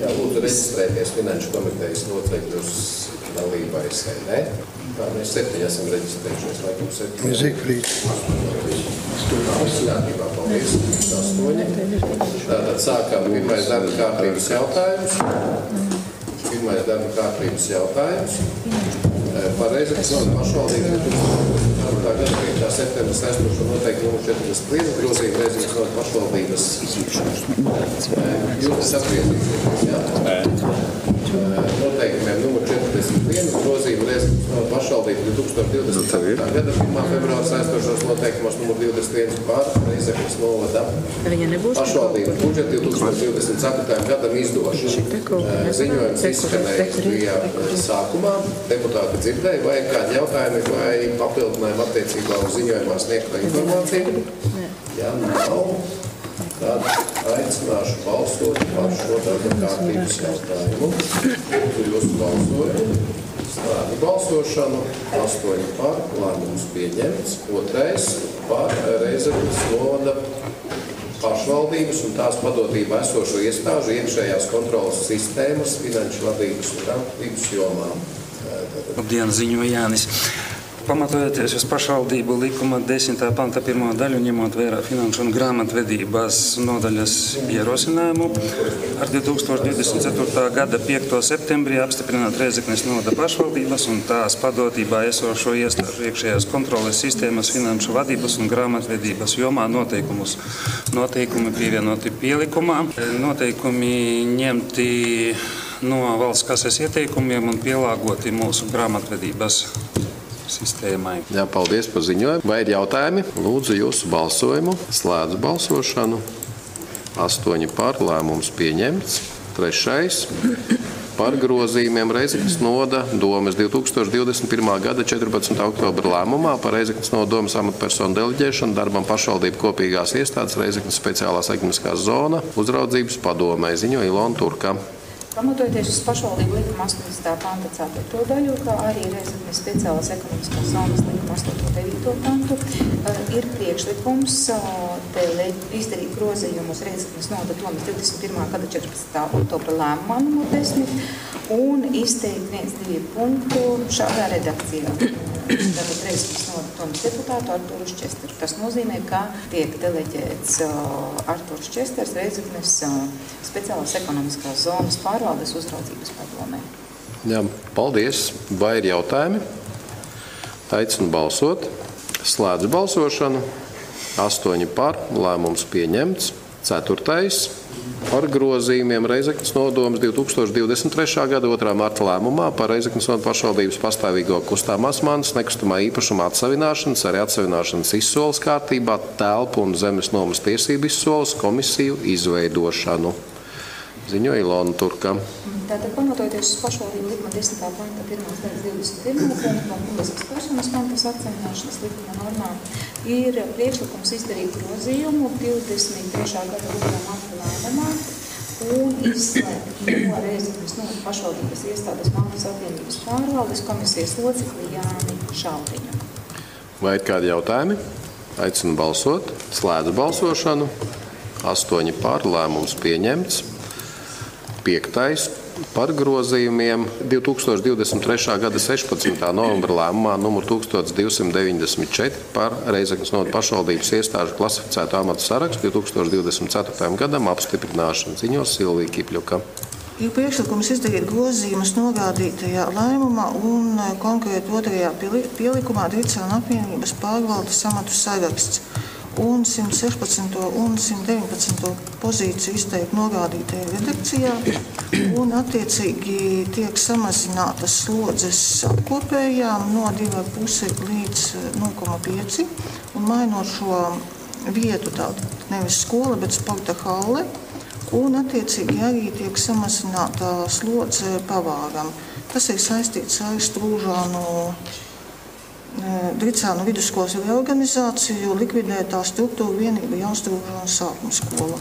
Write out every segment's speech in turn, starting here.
Jā, lūdzu reģistrēties Finanšu komitejas locekļus dalībai sēdē. Tā mēs 7 esam reģistrējušies, laikam 7. Zigfrīds. Kārtībā, paldies. 8. Tātad sākām pirmais darba kārtības jautājums. Par Reizeknes novadas pašvaldības 2004. gada 5. septembra saistošo noteikumu nr. 41 grozījumu Reizeknes novadas pašvaldības. Jūs atgriezīsieties, jā? Noteikumiem nr. 41 grozījumu Reizeknes novadas pašvaldības 2024. gada 1. februāra saistošos noteikumos nr. 21 par Reizeknes novada pašvaldības budžetu 2024. gadam izdošanu. Ziņojums izskanējis bija sākumā. Deputāti dzirdēja, vai kādi jautājumi vai papildinājumi attiecībā uz ziņojumā sniegto informāciju? Ja nav, tad aicināšu balsot par šo darba kārtības jautājumu. Lūdzu jūsu balsojumu. Slēdzu balsošanu. 8 par, lēmums pieņemts. 2. par Reizeknes novada pašvaldības un tās padotībā esošo iestāžu iekšējās kontrolas sistēmas finanšu vadības un grāmatvedības jomā. Labdien, ziņo Jānis. Pamatojoties uz pašvaldību likuma 10. panta 1. daļu, ņemot vērā finanšu un grāmatvedības nodaļas ierosinājumu, ar 2024. gada 5. septembrī apstiprināt Reizeknes novada pašvaldības un tās padotībā esošo iestāžu iekšējās kontroles sistēmas finanšu vadības un grāmatvedības jomā noteikumus. Noteikumi pievienoti pielikumā, noteikumi ņemti no valsts kases ieteikumiem un pielāgoti mūsu grāmatvedības sistēmai. Jā, paldies par ziņojumu. Vai ir jautājumi? Lūdzu jūsu balsojumu. Slēdzu balsošanu. 8 par, lēmums pieņemts. 3. par grozījumiem Reizeknes novada domes 2021. gada 14. oktobra lēmumā par Reizeknes novada domes amatpersonu deleģēšanu darbam pašvaldību kopīgās iestādes Reizeknes speciālās ekonomiskās zona uzraudzības padomē. Ziņo Ilona Turka. Pamatojoties uz pašvaldību likuma 80. panta 4. daļu, kā arī Reizeknes speciālās ekonomiskās zonas likuma 8.9. pantu, ir priekšlikums izdarīt grozījumus Reizeknes novada domes 21. gada 14. oktobra lēmumā nr. 10 un izteikt 1-2 punktu šādā redakcijā. Tātad Reizeknes novada domes deputātu Arturu Šķesteru. Tas nozīmē, ka tiek deleģēts Arturs Šķesters Reizeknes speciālās ekonomiskās zonas pārvaldes uzraudzības padomē. Jā, paldies. Vai ir jautājumi? Aicinu balsot. Slēdzu balsošanu. 8 par, lēmums pieņemts. 4. par grozījumiem Reizeknes nodomas 2023. gada 2. marta lēmumā par Reizeknes novada pašvaldības pastāvīgo kustāmās mantas nekustamā īpašuma atsavināšanas, arī atsavināšanas izsoles kārtībā, telpu un zemes nomas tiesību izsoles komisiju izveidošanu. Ziņo Ilona Turka. Tātad pamatojoties uz pašvaldību likuma 10. panta 1. līdz 21. punktu un publiskas personas mantas atsavināšanas likuma normām ir priekšlikums izdarīt grozījumu 23. gada 2. marta lēmumā un izslēgt no Reizeknes novada pašvaldības iestādes mantas apvienības pārvaldes komisijas locekli Jāni Šaldiņu. Vai ir kādi jautājumi? Aicinu balsot. Slēdzu balsošanu. 8 par, lēmums pieņemts. 5. par grozījumiem 2023. gada 16. novembra lēmumā nr. 1294 par Reizeknes novada pašvaldības iestāžu klasificētu amatu sarakstu 2024. gadam apstiprināšanu. Ziņo Silvija Kipļuka. Ir priekšlikums izdarīt grozījumus norādītajā lēmumā un konkrēti 2. pielikumā Dricānu apvienības pārvaldes amatu saraksts un 116. un 119. pozīciju izteikt norādītajā redakcijā, un attiecīgi tiek samazinātas slodzes apkopējām no 2,5 līdz 0,5, un mainot šo vietu tādu nevis skola, bet sporta halle, un attiecīgi arī tiek samazināta slodze pavāram. Tas ir saistīts ar Strūžānu Dricānu vidusskolas reorganizāciju, likvidētā struktūra vienība Jaunstrūžānu sākuma skola.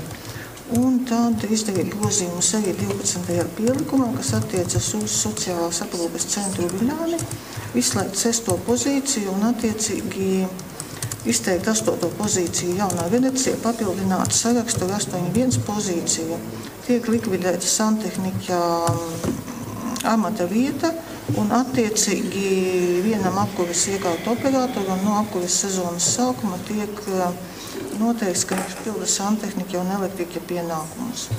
Un tad izdarīt grozījumus arī 12. pielikumā, kas attiecas uz sociālās aprūpes centru Viļāni, izslēgt 6. pozīciju un attiecīgi izteikt 8. pozīciju Jaunā Venecija, papildināt sarakstu ar 8.1 pozīciju. Tiek likvidēta santehniķa amata vieta un attiecīgi vienam apkuves iekārtu operatoram no apkuves sezonas sākuma tiek noteikts, ka viņš pilda santehniķa un elektriķa pienākumus.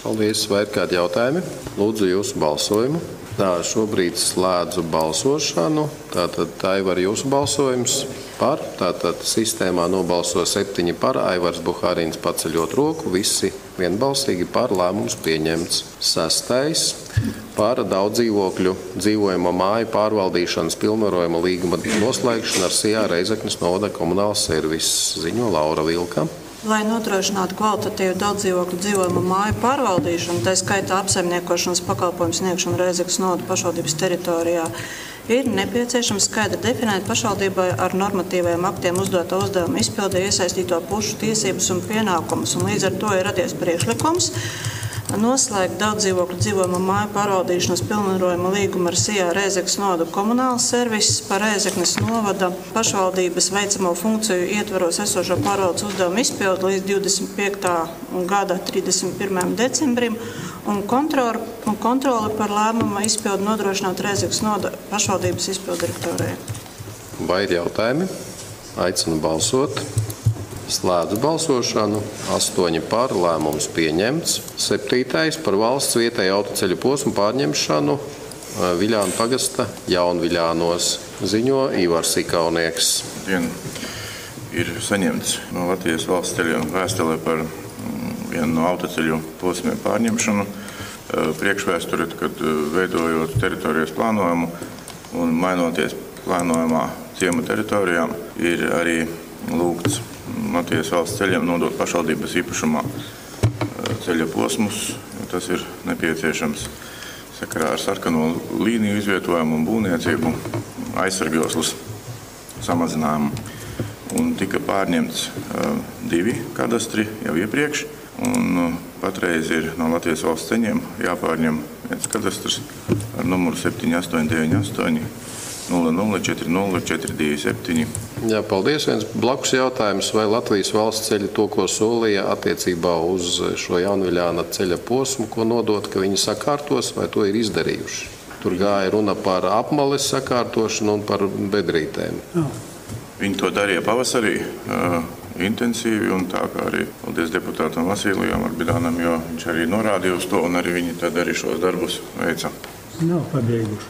Paldies. Vai ir kādi jautājumi? Lūdzu jūsu balsojumu. Tā, šobrīd slēdzu balsošanu. Tātad Aivar jūsu balsojums par. Tātad sistēmā nobalso 7 par. Aivars Buhārins paceļot roku. Visi vienbalsīgi par. Lēmums pieņemts. 6. Par daudzdzīvokļu dzīvojamo māju pārvaldīšanas pilnvarojuma līguma noslēgšanu ar SIA Reizeknes novada komunāls servis. Ziņo Laura Vilka. Lai nodrošinātu kvalitatīvu daudzdzīvokļu dzīvojamo māju pārvaldīšanu, tā skaitā apsaimniekošanas pakalpojumu sniegšanu Reizeknes novada pašvaldības teritorijā, ir nepieciešams skaidri definēt pašvaldībai ar normatīviem aktiem uzdoto uzdevumu izpildē iesaistīto pušu tiesības un pienākumus, un līdz ar to ir radies priekšlikums noslēgt daudzdzīvokļu dzīvojamo māju pārvaldīšanas pilnvarojuma līgumu ar SIA Reizeknes novada komunāls servis par Reizeknes novada pašvaldības veicamo funkciju ietvaros esošo pārvaldes uzdevumu izpildi līdz 25. gada 31. decembrim un kontroli par lēmuma izpildi nodrošināt Reizeknes novada pašvaldības izpildu direktorijai. Vai ir jautājumi? Aicinu balsot. Slēdzu balsošanu. 8 par. Lēmums pieņemts. 7. par valsts vietēju autoceļu posmu pārņemšanu Viļānu pagasta Jaunviļānos. Ziņo Ivars Ikaunieks. Ir saņemts no Latvijas valsts ceļiem vēstule par vienu no autoceļu posmiem pārņemšanu. Priekšvēsture, kad veidojot teritorijas plānojumu un mainoties plānojumā ciemu teritorijām, ir arī lūgts Latvijas valsts ceļiem nodot pašvaldības īpašumā ceļa posmus. Tas ir nepieciešams sakarā ar sarkano līniju izvietojumu un būvniecību, aizsargjoslas samazinājumu. Un tika pārņemts 2 kadastri jau iepriekš. Un patreiz ir no Latvijas valsts ceļiem jāpārņem viens kadastrs ar numuru 7898 0040427. Jā, paldies. Viens blakus jautājums, vai Latvijas valsts ceļi to, ko solīja attiecībā uz šo Jaunviļāna ceļa posmu, ko nodot, ka viņi sakārtos, vai to ir izdarījuši? Tur gāja runa par apmales sakārtošanu un par bedrītēm. Viņi to darīja pavasarī intensīvi, un tā kā arī paldies deputātam Vasilijam Arbidānam, jo viņš arī norādīja uz to, un arī viņi tad arī šos darbus veica. Nav pabeiguši.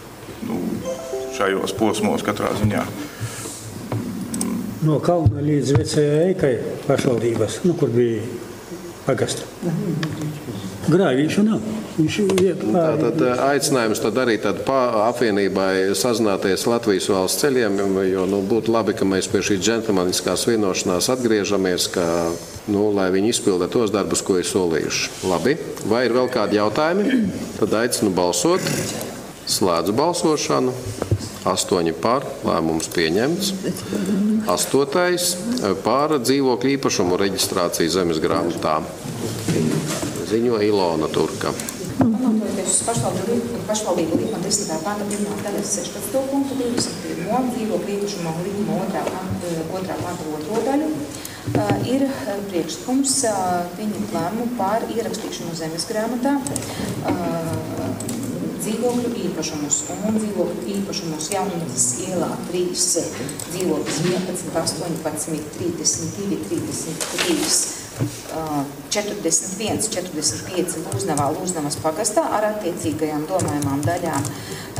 Šajos posmos katrā ziņā. No Kalna līdz vecajai Eikai pašvaldības, kur bija pagasta. Grāvīšu nav. Tātad aicinājums tad arī apvienībai sazināties Latvijas valsts ceļiem, jo būtu labi, ka mēs pie šīs džentlmeniskās vienošanās atgriežamies, lai viņi izpilda tos darbus, ko ir solījuši. Labi. Vai ir vēl kādi jautājumi? Tad aicinu balsot. Slēdzu balsošanu. 8 par. Lēmums pieņemts. 8. par dzīvokļu īpašumu reģistrāciju zemes grāmatā. Ziņo Ilona Turka. Pamatojoties uz pašvaldību likuma 10. panta 1. daļas 16. punktu 21. dzīvokļu īpašuma likuma 2. panta 2. daļu, ir priekšlikums pieņemt lēmumu par ierakstīšanu zemes grāmatā dzīvokļu īpašumus un dzīvokļu īpašumus Jaunavas ielā 3, dzīvokļus 11, 18, 32, 33, 41, 45 Lūznavas pagastā ar attiecīgajām domājumām daļām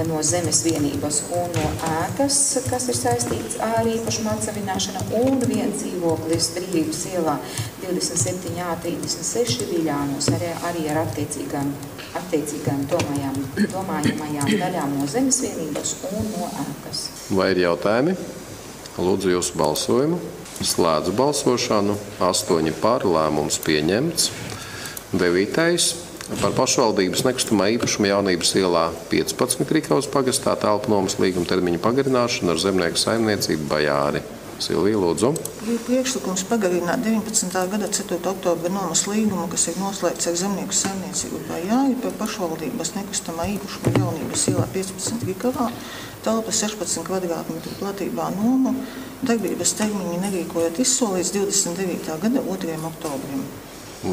no zemes vienības un no ēkas, kas ir saistīts ar īpašumu atsavināšanu, un viens dzīvoklis Brīvības ielā 27A 36 Viļānos arī ar attiecīgām domājamajām daļām no zemes vienības un no ēkas. Vai ir jautājumi? Lūdzu jūsu balsojumu. Slēdzu balsošanu. 8 par. Lēmums pieņemts. 9. par pašvaldības nekustamā īpašuma Jaunības ielā 15 Krikavas pagastā telpu nomas līguma termiņa pagarināšanu ar zemnieku saimniecību Bajāri. Silvija, lūdzu. Ir priekšlikums pagarināt 19. gada 4. oktobra nomas līgumu, kas ir noslēgts ar Zemnieku saimniecību Jāi par pašvaldības nekustamā īpašuma Jaunības ielā 15 Rikavā, telpa 16 kvadrātmetru platībā nomu, darbības termiņi nerīkojot izsolīts 29. gada 2. oktobrim.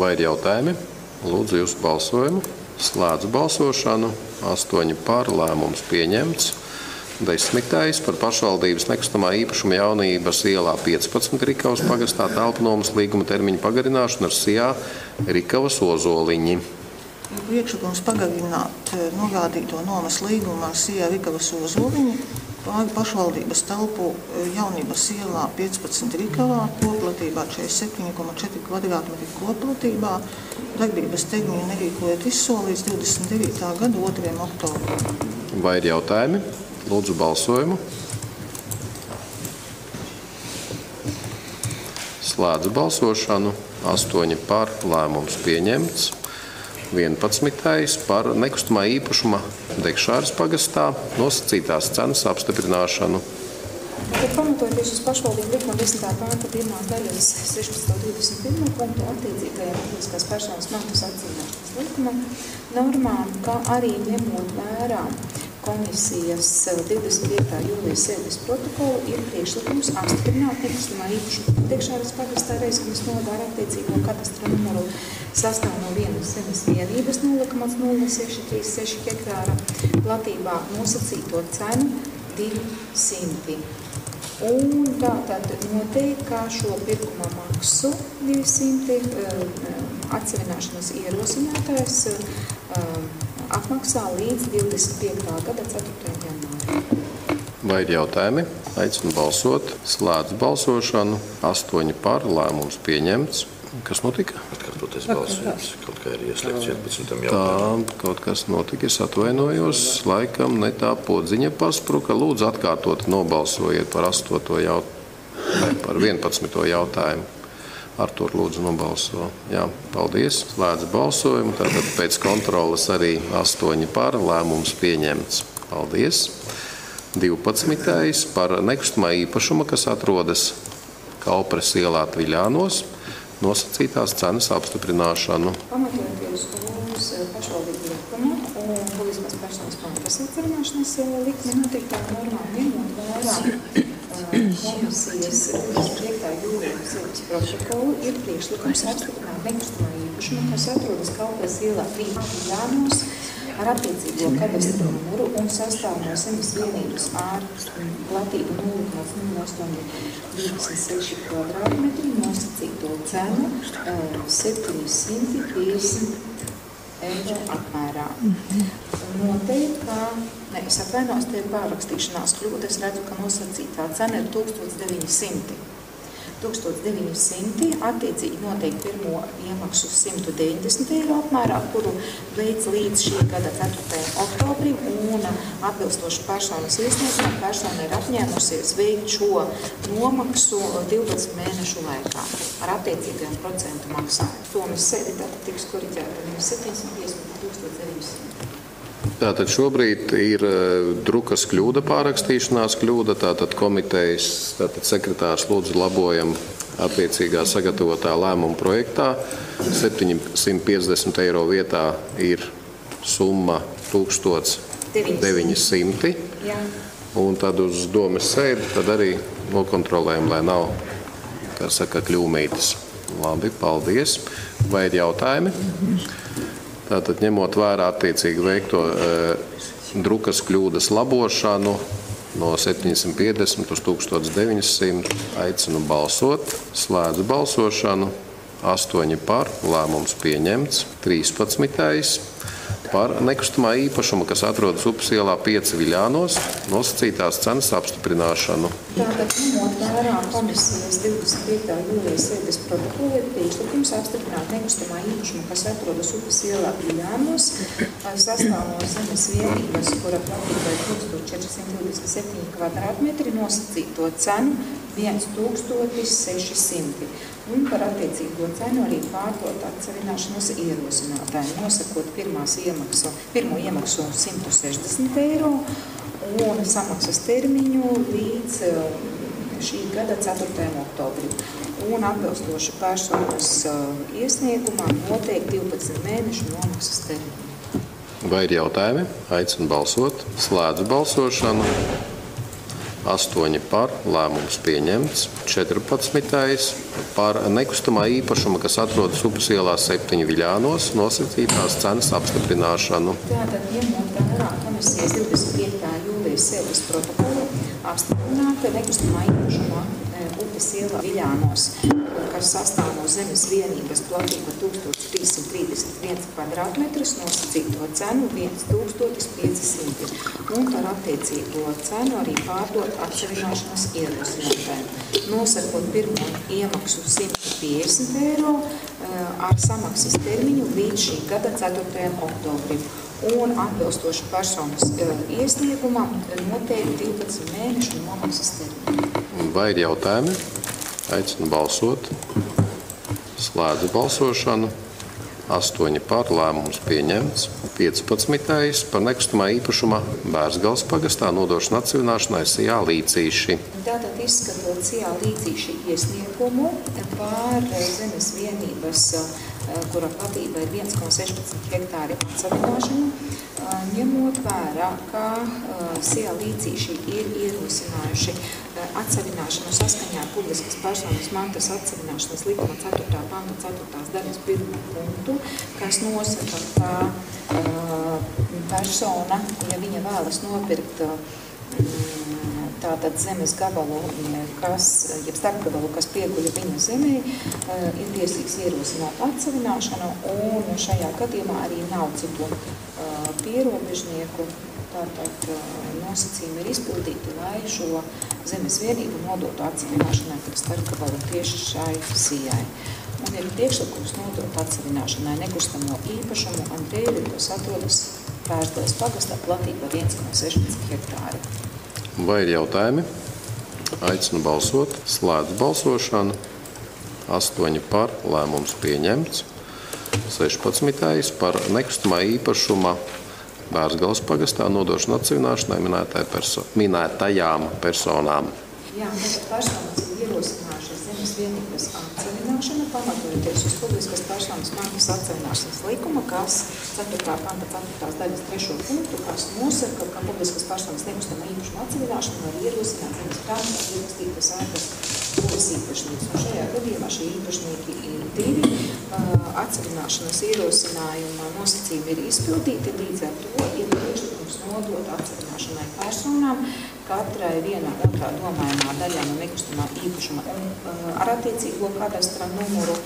Vai ir jautājumi? Lūdzu jūsu balsojumu. Slēdzu balsošanu. 8 par, lēmums pieņemts. 10. par pašvaldības nekustamā īpašuma Jaunības ielā 15 Rikavas pagastā telpu nomas līguma termiņu pagarināšanu ar SIA Rikavas Ozoliņi. Priekšlikums pagarināt norādīto nomas līgumu ar SIA Rikavas Ozoliņi pāri pašvaldības telpu Jaunības ielā 15 Rikavā, koplatībā 47,4 kvadrātmetru koplatībā, darbības termiņu nerīkojot izsolīts 29. gada 2. oktobrim. Vai ir jautājumi? Lūdzu balsojumu. Slēdzu balsošanu. 8 par, lēmums pieņemts. 11. par nekustamā īpašuma Dekšāras pagastā nosacītās cenas apstiprināšanu. Pamatojoties uz pašvaldību likuma 10. panta 1. daļas 16.21. punktu attiecīgajām publiskās personas maksas atzīmēšanas likuma normām, kā arī ņemot vērā komisijas 25. jūlijas sēdes protokolu, ir priekšlikums apstiprināt nekustamā īpašuma Dekšāras pagastā Reizeknes novada ar attiecīgo kadastra numuru sastāv no vienas zemes vienības 0,0636 hektāra platībā nosacīto cenu 200. Un tātad noteikti, kā šo pirkuma maksu 200 atsevināšanas ierosinātājs apmaksā līdz 25. gada 4. janvārim. Vai ir jautājumi? Aicinu balsot. Slēdzu balsošanu. 8 par, lēmums pieņemts. Kas notika? Atkārtoties balsojums. Kaut kā ir ieslēgts 11. jautājumam. Tā, kaut kas notika. Es atvainojos. Laikam ne tā podziņa paspruka. Lūdzu atkārtot nobalsojiet par 11. jautājumu. Artur, lūdzu, nobalso. Jā, paldies. Slēdz balsojumu. Tātad pēc kontroles arī 8 par, lēmums pieņemts. Paldies. 12. par nekustamā īpašuma, kas atrodas Kaupres ielā Tviļānos, nosacītās cenas apstiprināšanu. Pamatojoties uz pašvaldību likumu un publiskās personas maksas atzīmēšanas likuma noteiktām normām, ņemot vērā komisijas 25. jūlijas sēdes protokolu, ir priekšlikums apstiprināt nekustamā īpašumu, kas atrodas Kaupres ielā Tviļānos ar attiecīgo kadastra numuru un sastāv no zemes vienības ar platību 0,0826 kvadrātmetri nosacīto cenu 750 eiro apmērā. Noteikti, ka, es atvainojos, te ir pārrakstīšanās kļūda, es redzu, ka nosacītā cena ir 1900. 1900, attiecīgi noteikti pirmo iemaksu 190 eiro apmērā, kuru veic līdz šī gada 4. oktobrim, un atbilstoši personas iesniegumam persona ir apņēmusies veikt šo nomaksu 12 mēnešu laikā ar attiecīgajiem procentu maksājumu. Tomas sēdi tātad tiks koriģēta nevis 750, bet 1900. Tātad šobrīd ir drukas kļūda, pārrakstīšanās kļūda, tātad komitejas sekretārs lūdzu labojam attiecīgā sagatavotā lēmuma projektā. 750 eiro vietā ir summa 1900. Jā. Un tad uz domes sēdi tad arī nokontrolējam, lai nav, kā saka, kļūmītes. Labi, paldies. Vai ir jautājumi? Tātad, ņemot vērā attiecīgi veikto drukas kļūdas labošanu no 750 uz 1900, aicinu balsot. Slēdzu balsošanu. 8 par, lēmums pieņemts. 13. par nekustamā īpašuma, kas atrodas Upes ielā 5 Viļānos, nosacītās cenas apstiprināšanu. Tātad, ņemot vērā komisijas 25. jūlijas sēdes protokolu, ir priekšlikums apstiprināt nekustamā īpašuma, kas atrodas Upes ielā Viļānos, sastāv no zemes vienības, kura platība ir 1427 kvadrātmetri, nosacīto cenu 1600. Un par attiecīgo cenu arī pārdot atsevināšanas ierosinātāji, nosakot pirmo iemaksu 160 eiro un samaksas termiņu līdz šī gada 4. oktobrim. Un atbilstoši personas iesniegumam notiek 12 mēnešu nomaksas termiņu. Vai ir jautājumi? Aicinu balsot. Slēdzu balsošanu. 8 par, lēmums pieņemts. 14. par nekustamā īpašuma, kas atrodas Upes ielā 7 Viļānos, nosacītās cenas apstiprināšanu. Tātad, ņemot vērā komisijas 25. jūlijas sēdes protokolu, apstiprināta nekustamā īpašuma Upes ielā Viļānos, kas sastāv no zemes vienības platība 1331 kvadrātmetrs, nosacīto cenu 1500 un par attiecīgo cenu arī pārdot atsevišķināšanas ierosinātājiem. Nosakot pirmo iemaksu 150 eiro ar samaksas termiņu līdz šī gada 4. oktobrim. Un atbilstoši personas iesniegumam noteikti 12 mēnešu nomaksas termiņu. Vai ir jautājumi? Aicinu balsot. Slēdzu balsošanu. 8 par, lēmums pieņemts. 15. par nekustamā īpašuma Bērzgales pagastā nodošanu atsevināšanai Sijā Līcīši. Tātad izskatot Sijā Līcīši iesniegumu par zemes vienības, kura platība ir 1,16 hektāri atsevināšanu, ņemot vērā, ka Sijā Līcīši ir ierosinājuši atsevināšanu saskaņā ar publiskas personas mantas atsevināšanas likuma 4. panta 4. daļas 1. punktu, kas nosaka, ka persona, ja viņa vēlas nopirkt tātad zemes gabalu, jeb starpgabalu, kas pieguļ viņa zemē, ir tiesīgs ierosināt atsevināšanu, un šajā gadījumā arī nav citu pierobežnieku. Tātad nosacījumi ir izpildīti, lai šo zemes vienību nodotu atsevināšanai par starpgabalu tieši šai Sijai. Un ir priekšlikums nodot atsevināšanai nekustamo īpašumu Andreju, kas atrodas Bērzgales pagastā platība 1,16 hektāri. Vai ir jautājumi? Aicinu balsot. Slēdzu balsošanu. 8 par, lēmums pieņemts. 16. par nekustamā īpašuma Bērzgales pagastā nodošanu atsevināšanai minētajām personām. Jā, tātad personas ir ierosinājušas zemes vienības atsevināšanu, pamatojoties uz publiskas personas mantas atsevināšanas likuma, kas 4. panta 4. daļas 3. punktu, kas nosaka, ka publiskas personas nekustamā īpašuma atsevināšanu var ierosināt zemes prātā ierakstītas ēkas būs īpašnieks. Un šajā gadījumā šie īpašnieki ir 2. Atsevināšanas ierosinājuma nosacījumi ir izpildīti, līdz ar to ir priekšlikums nodot atsevināšanai personām katrai vienā otrā domājumā daļā no nekustamā īpašuma ar attiecīgo kadastra numuru.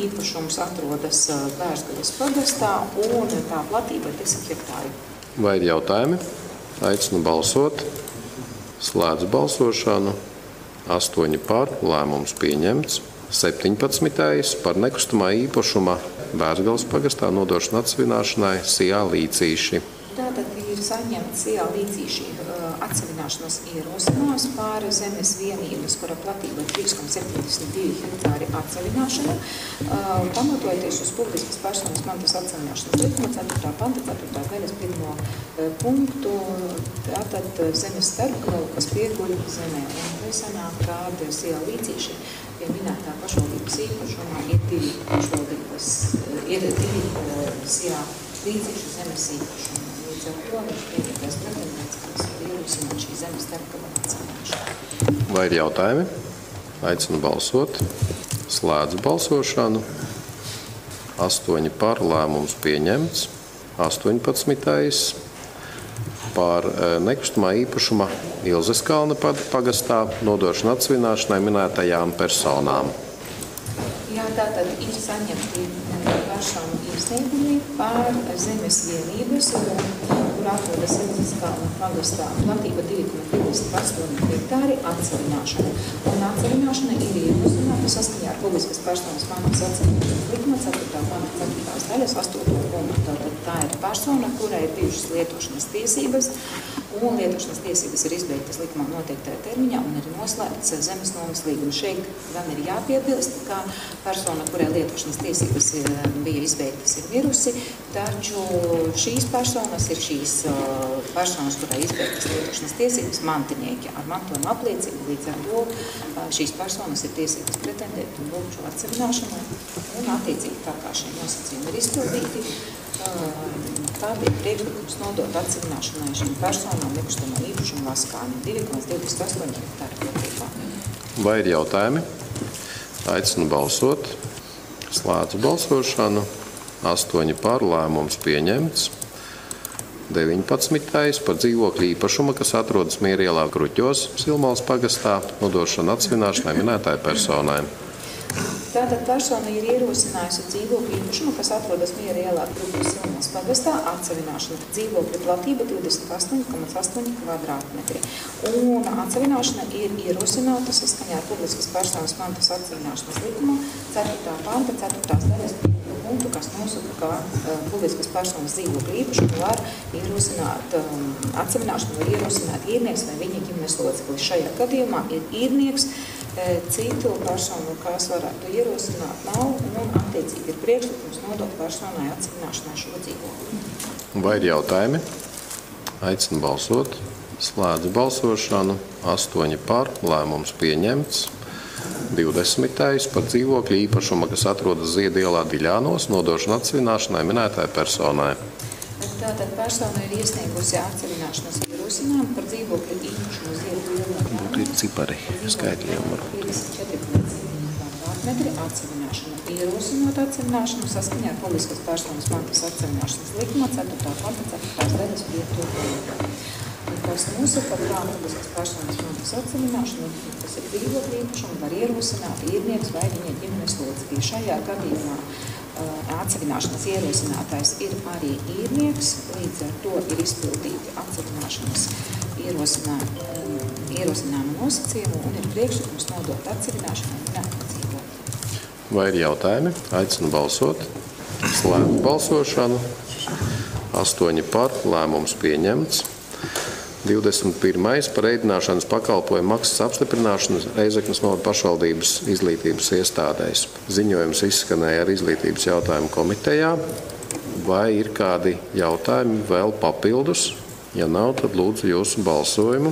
Īpašums atrodas Bērzgales pagastā un tā platība ir 10 hektāri. Vai ir jautājumi? Aicinu balsot. Slēdzu balsošanu. 8 par, lēmums pieņemts. 17. par nekustamā īpašuma Bērzgales pagastā nodošanu atsevināšanai Sijā Līcīši. Tātad ir saņemts Sijā Līcīši atsevināšanas ierosinājums par zemes vienības, kura platība ir 3,72 hektāri atsevināšanu, pamatojoties uz publiskas personas mantas atsevināšanas likuma 4. panta 4. daļas 1. punktu, tātad zemes starpgabalu, kas pieguļ zemē. Un te sanāk, ka Sijā Līcīši pie minētā pašvaldības īpašumā ir 2 pašvaldības, ir 2 Sijā Līcīšu zemes īpašumi. Līdz ar to viņš pieņemtais pretendents, kas var ierosināt šī zemes starpgabalu atsevināšanu. Vai ir jautājumi? Aicinu balsot. Slēdzu balsošanu. 8 par, lēmums pieņemts. 18. par nekustamā īpašuma Ilzes kalna pagastā nodošanu atsevināšanai minētajām personām. Jā, tātad ir saņemti personu iesniegumi par zemes vienības, kur atrodas Ilzes kalna pagastā platība 2,28 hektāri atsevināšana. Un atsevināšana ir ierosināta saskaņā ar publiskas personas mantas atsevināšanas likuma 4. panta 4. daļas 8. punktu. Tātad tā ir persona, kurai ir bijušas lietošanas tiesības, un lietošanas tiesības ir izbeigtas likumā noteiktajā termiņā un ir noslēgts zemes nomas līgums. Šeit gan ir jāpiebilst, ka persona, kurai lietošanas tiesības bija izbeigtas, ir mirusi, taču šīs personas ir šīs personas, kurai izbeigtas lietošanas tiesības, mantinieki ar mantojuma apliecību, līdz ar to šīs personas ir tiesības pretendēt un lūgt šo atsevināšanu, un attiecīgi tā kā šie nosacījumi ir izpildīti, tad ir priekšlikums nodot atsevināšanai šīm personām nekustamo īpašumu Laskāni 2,28 hektāru platībā. Vai ir jautājumi? Aicinu balsot. Slēdzu balsošanu. 8 par, lēmums pieņemts. 19. par dzīvokļu īpašumu, kas atrodas Mierielā Kruķos, Silmals pagastā, nodošana atsevināšanai minētāju personai. Tātad persona ir ierosinājusi dzīvokļu īpašumu, kas atrodas Mierielā Kruķos, Silmals pagastā, atsevināšana. Dzīvokļu platība 28,8 kvadrātmetri. Un atsevināšana ir ierosināta saskaņā ar publiskas personas mantas atsevināšanas likumā 4. panta 4. daļas punktu, kas nosaka, ka publiskas personas dzīvokļu īpašumu var ierosināt atsevināšanu, var ierosināt īrnieks vai viņa ģimenes loceklis. Šajā gadījumā ir īrnieks, citu personu, kas varētu ierosināt, nav, un attiecīgi ir priekšlikums nodot personai atsevināšanai šo dzīvokli. Vai ir jautājumi? Aicinu balsot. Slēdzu balsošanu. 8 par, lēmums pieņemts. 20. par dzīvokļu īpašumu, kas atrodas Ziedielā Diļānos, nodošana atsevināšanai minētāju personai. Tātad persona ir iesniegusi atsevināšanas ierosinājumu par dzīvokļu īpašumu Ziedielā. Tur ir cipari, skaitļiem var. 54,7 kvadrātmetri atsevināšana. Ierosinot atsevināšanu saskaņā ar publiskas personas mantas atsevināšanas likumā 4. panta 4. daļas 5. punktu. Kas nosaka, kā publiskas personas mantas atsevināšanu, tas ir dzīvokļu īpašumu, var ierosināt īrnieks vai viņa ģimenes locekļi. Šajā gadījumā atsevināšanas ierosinātājs ir arī īrnieks, līdz ar to ir izpildīti atsevināšanas ierosinājuma nosacījumu un ir priekšlikums nodot atsevināšanai minēto dzīvokli. Vai ir jautājumi? Aicinu balsot. Slēdzu balsošanu. 8 par, lēmums pieņemts. 21. par ēdināšanas pakalpojumu maksas apstiprināšanu Reizeknes novada pašvaldības izglītības iestādēs. Ziņojums izskanēja ar izglītības jautājumu komitejā. Vai ir kādi jautājumi vēl papildus? Ja nav, tad lūdzu jūsu balsojumu.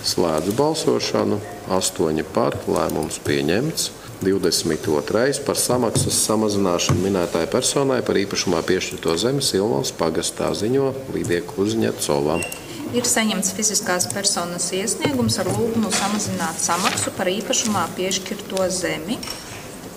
Slēdzu balsošanu. 8 par, lēmums pieņemts. 22. par samaksas samazināšanu minētāju personai par īpašumā piešķirto zemi Silmals pagastā, ziņo Lidija Kuzņecova. Ir saņemts fiziskās personas iesniegums ar lūgumu samazināt samaksu par īpašumā piešķirto zemi.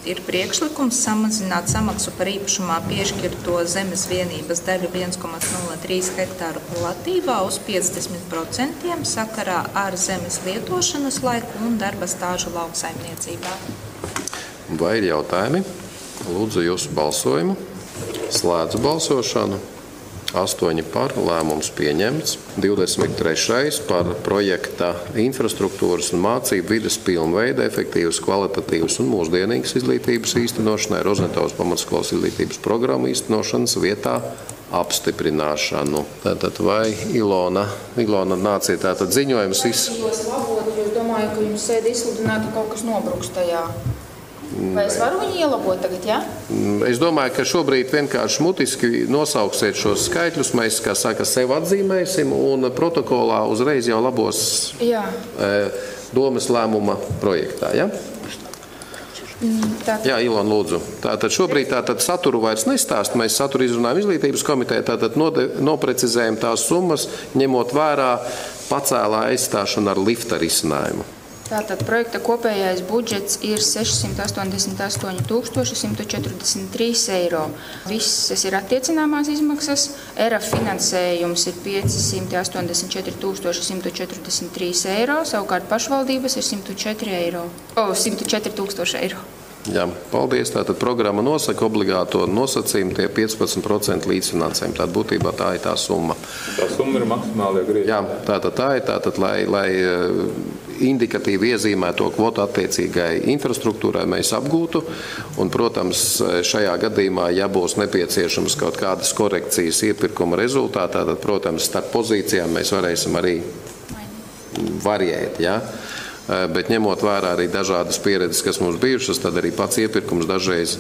Ir priekšlikums samazināt samaksu par īpašumā piešķirto zemes vienības daļu 1,03 hektāru platībā uz 50% sakarā ar zemes lietošanas laiku un darba stāžu lauksaimniecībā. Vai ir jautājumi? Lūdzu jūsu balsojumu. Slēdzu balsošanu. 8 par, lēmums pieņemts. 23. par projekta infrastruktūras un mācību vides pilnveida, efektīvas, kvalitatīvas un mūsdienīgas izglītības īstenošanai Rozentāvas pamatskolas izglītības programmu īstenošanas vietā apstiprināšanu. Tātad vai Ilona nāciet tātad ziņojums Jūs labot, jo es domāju, ka jums sēdi izsludināta kaut kas nobruks tajā. Vai es varu viņu ielabot tagad, jā? Es domāju, ka šobrīd vienkārši mutiski nosauksiet šos skaitļus, mēs, kā saka, sev atzīmēsim un protokolā uzreiz jau labos domas lēmuma projektā, ja? Jā, Ilona, lūdzu. Tātad šobrīd saturu vairs nestāst, mēs saturu izrunājam izglītības komiteja, tātad noprecizējam tās summas, ņemot vērā pacēlā aizstāšanu ar lifta risinājumu. Tātad projekta kopējais budžets ir 688 143 eiro. Visas ir attiecināmās izmaksas. ERAF finansējums ir 584 143 eiro, savukārt pašvaldības ir 104 000 eiro. Jā, paldies. Tātad programma nosaka obligāto nosacījumu tie 15% līdzfinansējumu. Tātad būtībā tā ir tā summa. Tā summa ir maksimālie grieķi. Jā, tātad tā ir, lai indikatīvi iezīmēto kvotu attiecīgai infrastruktūrai mēs apgūtu. Un, protams, šajā gadījumā, ja būs nepieciešams kaut kādas korekcijas iepirkuma rezultātā, tad, protams, starp pozīcijām mēs varēsim arī variēt. Ja? Bet ņemot vērā arī dažādas pieredzes, kas mums bijušas, tad arī pats iepirkums dažreiz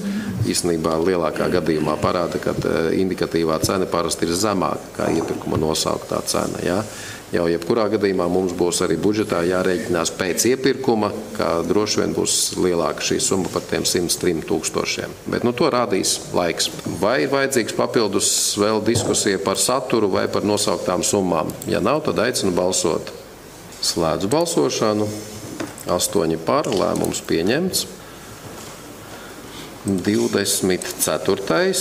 īstenībā lielākā gadījumā parāda, ka indikatīvā cena parasti ir zemāka kā iepirkuma nosauktā cena. Ja? Jau jebkurā gadījumā mums būs arī budžetā jārēķinās pēc iepirkuma, kā droši vien būs lielāka šī summa par tiem 103 000. Bet to rādīs laiks. Vai ir vajadzīgs papildus vēl diskusija par saturu vai par nosauktām summām? Ja nav, tad aicinu balsot. Slēdzu balsošanu. 8 par, lēmums pieņemts. 24.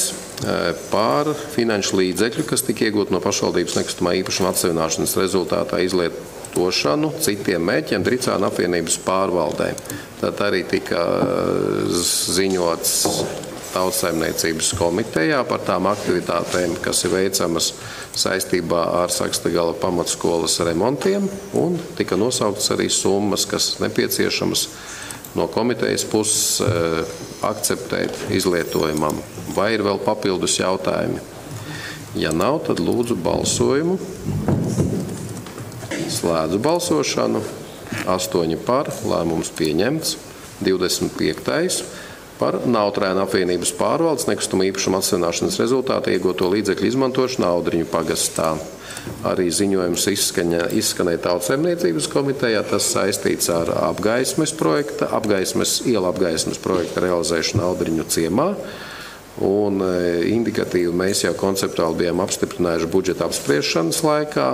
Par finanšu līdzekļu, kas tika iegūti no pašvaldības nekustamā īpašuma atsevināšanas rezultātā izlietošanu citiem mērķiem Dricānu apvienības pārvaldē. Tad arī tika ziņots Tautsaimniecības komitejā par tām aktivitātēm, kas ir veicamas saistībā ar Sakstagala pamatskolas remontiem, un tika nosauktas arī summas, kas nepieciešamas no komitejas puses akceptēt izlietojumam. Vai ir vēl papildus jautājumi? Ja nav, tad lūdzu balsojumu. Slēdzu balsošanu. 8 par, lēmums pieņemts. 25. Par Nautrēnu apvienības pārvaldes nekustamā īpašuma atsevināšanas rezultātā iegūto līdzekļu izmantošanu Audriņu pagastā. Arī ziņojums izskanēja Tautsaimniecības komitejā. Tas saistīts ar iela apgaismes projekta realizēšanu Audriņu ciemā. Un indikatīvi mēs jau konceptuāli bijām apstiprinājuši budžeta apspriešanas laikā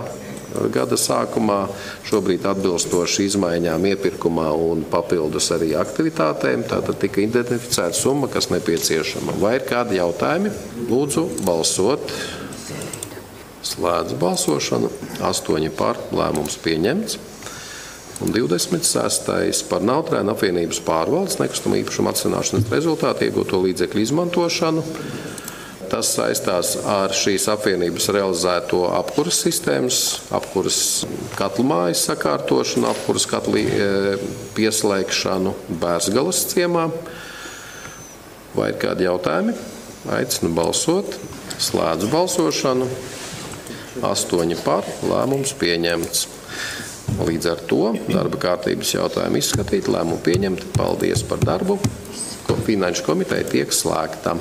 gada sākumā, šobrīd atbilstoši izmaiņām iepirkumā un papildus arī aktivitātēm. Tātad tika identificēta summa, kas nepieciešama. Vai ir kādi jautājumi? Lūdzu balsot. Slēdz balsošanu. 8 par, lēmums pieņemts. Un 26. par Nautrēnu apvienības pārvaldes nekustamā īpašuma atsevināšanas rezultātu iegūto līdzekļu izmantošanu. Tas saistās ar šīs apvienības realizēto apkuras sistēmas, apkuras katlu mājas sakārtošanu, apkuras katli pieslēgšanu Bērzgalas ciemā. Vai ir kādi jautājumi? Aicinu balsot. Slēdzu balsošanu. 8 par, lēmums pieņemts. Līdz ar to darba kārtības jautājumu izskatīt, lēmumu pieņemt. Paldies par darbu. Finanšu komiteja tiek slēgta.